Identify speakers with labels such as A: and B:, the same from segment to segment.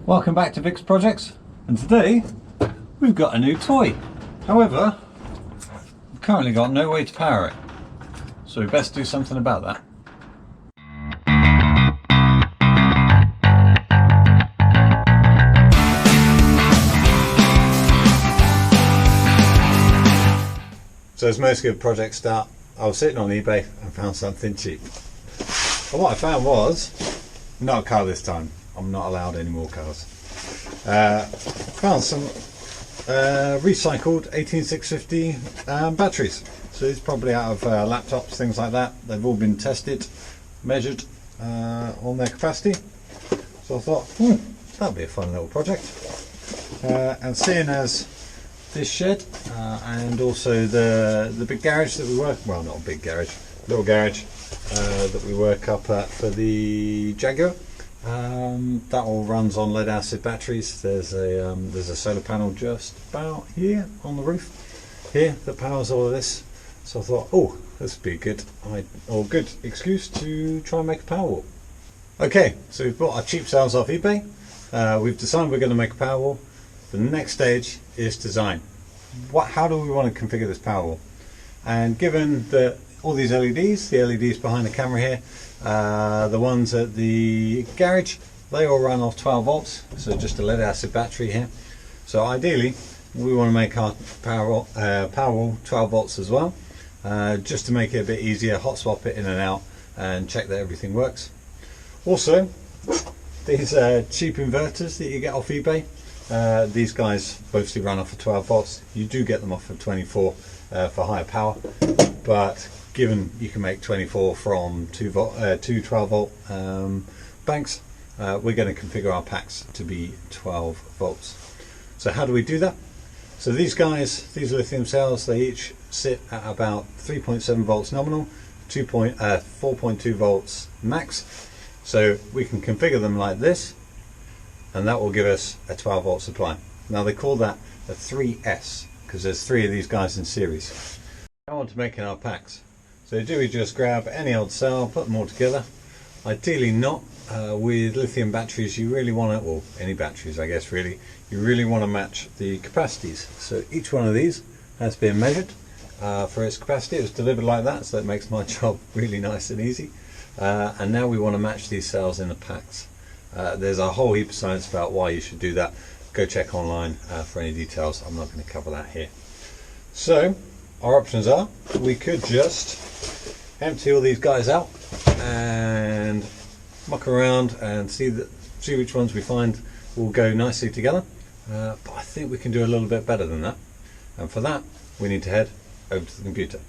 A: Welcome back to Vic's Projects, and today we've got a new toy. However, we've currently got no way to power it, so we best do something about that. So as most good projects start, I was sitting on eBay and found something cheap. And what I found was, not a car this time, I'm not allowed any more cars. Found some recycled 18650 batteries. So it's probably out of laptops, things like that. They've all been tested, measured on their capacity. So I thought, that'd be a fun little project. And seeing as this shed and also the big garage that we work, well, not a big garage, little garage that we work up at for the Jaguar. That all runs on lead acid batteries. There's a solar panel just about here on the roof here that powers all of this. So I thought, oh, this would be a good excuse to try and make a Powerwall. Okay, so we've bought our cheap cells off eBay. We've decided we're going to make a Powerwall. The next stage is design. How do we want to configure this Powerwall? And given that all these LEDs, the LEDs behind the camera here, the ones at the garage, they all run off 12 volts, so just a lead acid battery here. So ideally we want to make our Powerwall 12 volts as well, just to make it a bit easier, hot swap it in and out and check that everything works. Also, these cheap inverters that you get off eBay, these guys mostly run off of 12 volts. You do get them off of 24 for higher power, but given you can make 24 from two 12 volt banks, we're going to configure our packs to be 12 volts. So how do we do that? So these guys, these lithium cells, they each sit at about 3.7 volts nominal, 4.2 volts max. So we can configure them like this, and that will give us a 12 volt supply. Now they call that a 3S because there's 3 of these guys in series. I want to make in our packs. So do we just grab any old cell, put them all together? Ideally not. With lithium batteries you really want to, or any batteries I guess really, you really want to match the capacities. So each one of these has been measured for its capacity. It was delivered like that, so that makes my job really nice and easy. And now we want to match these cells in the packs. There's a whole heap of science about why you should do that. Go check online for any details. I'm not going to cover that here. So our options are, we could just empty all these guys out and muck around and see which ones we find will go nicely together, but I think we can do a little bit better than that, and for that we need to head over to the computer.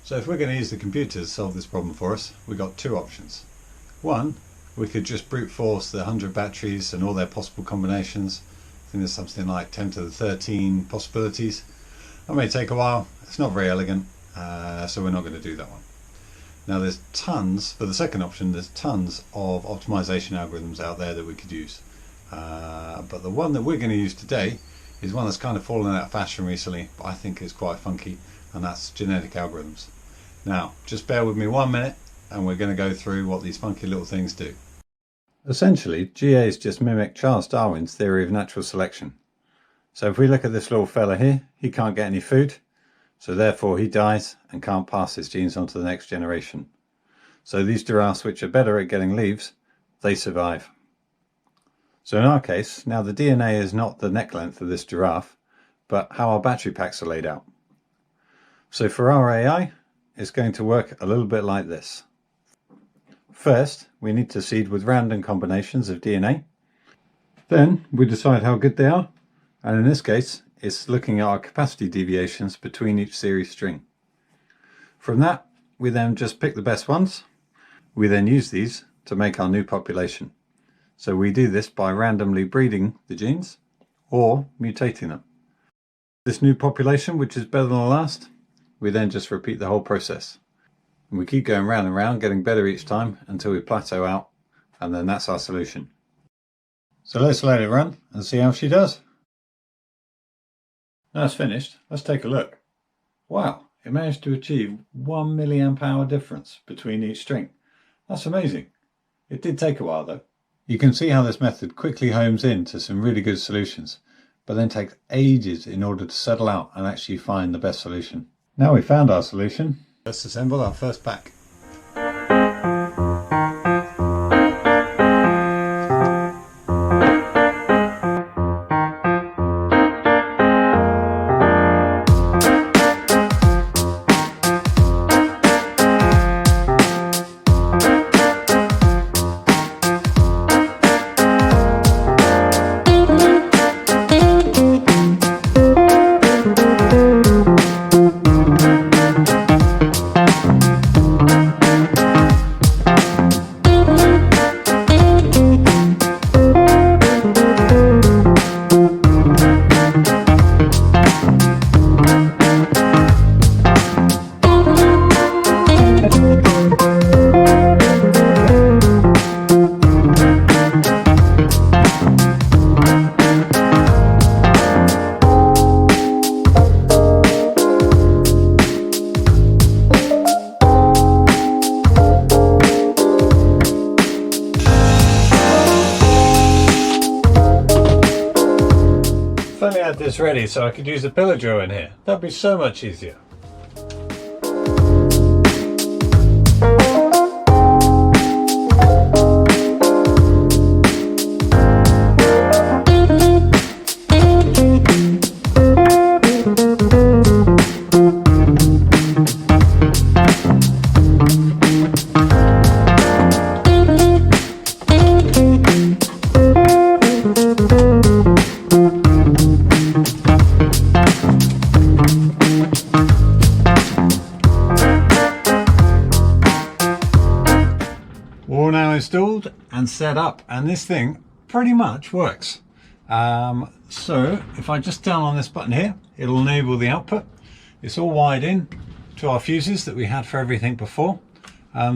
A: So if we're going to use the computer to solve this problem for us, we've got two options. One, we could just brute force the 100 batteries and all their possible combinations. I think there's something like 10 to the 13 possibilities. That may take a while. It's not very elegant, so we're not going to do that one. Now there's tons, for the second option, there's tons of optimization algorithms out there that we could use. But the one that we're going to use today is one that's kind of fallen out of fashion recently, but I think is quite funky, and that's genetic algorithms. Now, just bear with me 1 minute, and we're going to go through what these funky little things do. Essentially, GAs just mimic Charles Darwin's theory of natural selection. So if we look at this little fella here, he can't get any food, so therefore he dies and can't pass his genes on to the next generation. So these giraffes, which are better at getting leaves, they survive. So in our case, now the DNA is not the neck length of this giraffe, but how our battery packs are laid out. So for our AI, it's going to work a little bit like this. First, we need to seed with random combinations of DNA. Then we decide how good they are, and in this case, it's looking at our capacity deviations between each series string. From that, we then just pick the best ones. We then use these to make our new population. So we do this by randomly breeding the genes or mutating them. This new population, which is better than the last, we then just repeat the whole process. And we keep going round and round, getting better each time until we plateau out, and then that's our solution. So let's let it run and see how she does. Now it's finished, let's take a look. Wow, it managed to achieve 1 milliamp hour difference between each string. That's amazing. It did take a while though. You can see how this method quickly homes in to some really good solutions, but then takes ages in order to settle out and actually find the best solution. Now we've found our solution, let's assemble our first pack. If only I had this ready so I could use a pillar drill in here. That'd be so much easier. All now installed and set up, and this thing pretty much works. So if I just down on this button here, it'll enable the output. It's all wired in to our fuses that we had for everything before.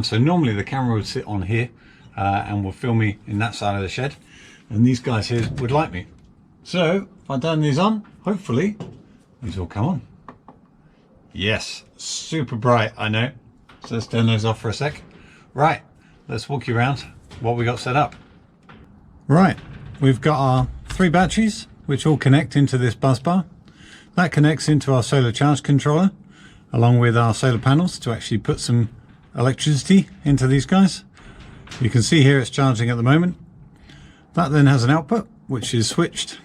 A: So normally the camera would sit on here and will film me in that side of the shed, and these guys here would light me. So if I turn these on, hopefully these will come on. Yes, super bright, I know. So let's turn those off for a sec. Right, let's walk you around what we got set up. Right, we've got our 3 batteries which all connect into this bus bar. That connects into our solar charge controller along with our solar panels to actually put some electricity into these guys. You can see here it's charging at the moment. That then has an output which is switched.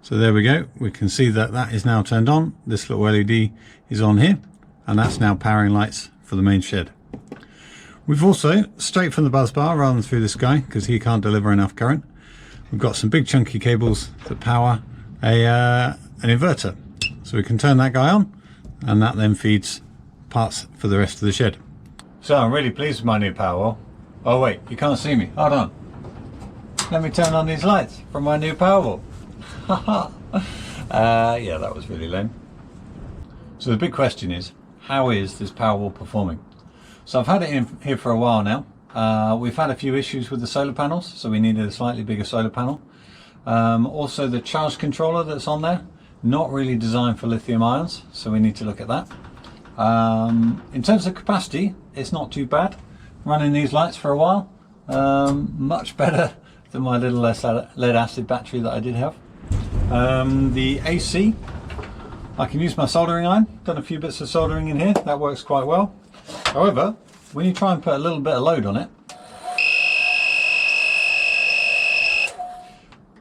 A: So there we go, we can see that that is now turned on. This little LED is on here, and that's now powering lights for the main shed. We've also, straight from the bus bar rather than through this guy because he can't deliver enough current, we've got some big chunky cables that power an inverter. So we can turn that guy on, and that then feeds parts for the rest of the shed. So I'm really pleased with my new Powerwall. Oh wait, you can't see me, hold on. Let me turn on these lights from my new Powerwall. Yeah, that was really lame. So the big question is, how is this Powerwall performing? So I've had it in here for a while now. We've had a few issues with the solar panels, so we needed a slightly bigger solar panel. Also the charge controller that's on there, not really designed for lithium ions, so we need to look at that. In terms of capacity, it's not too bad. Running these lights for a while, much better than my little lead acid battery that I did have. The AC, I can use my soldering iron. Done a few bits of soldering in here, that works quite well. However, when you try and put a little bit of load on it,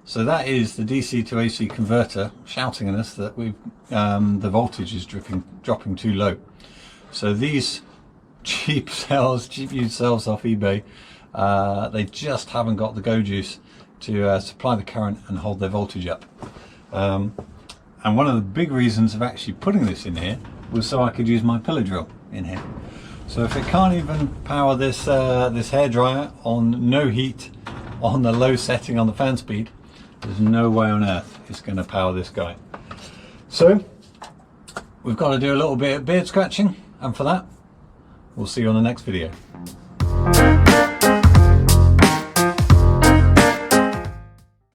A: so that is the DC to AC converter shouting at us that we've the voltage is dropping too low. So these cheap used cells off eBay, they just haven't got the go juice to supply the current and hold their voltage up. And one of the big reasons of actually putting this in here was so I could use my pillar drill in here. So if it can't even power this this hairdryer on no heat on the low setting on the fan speed, there's no way on earth it's going to power this guy. So we've got to do a little bit of beard scratching, and for that we'll see you on the next video.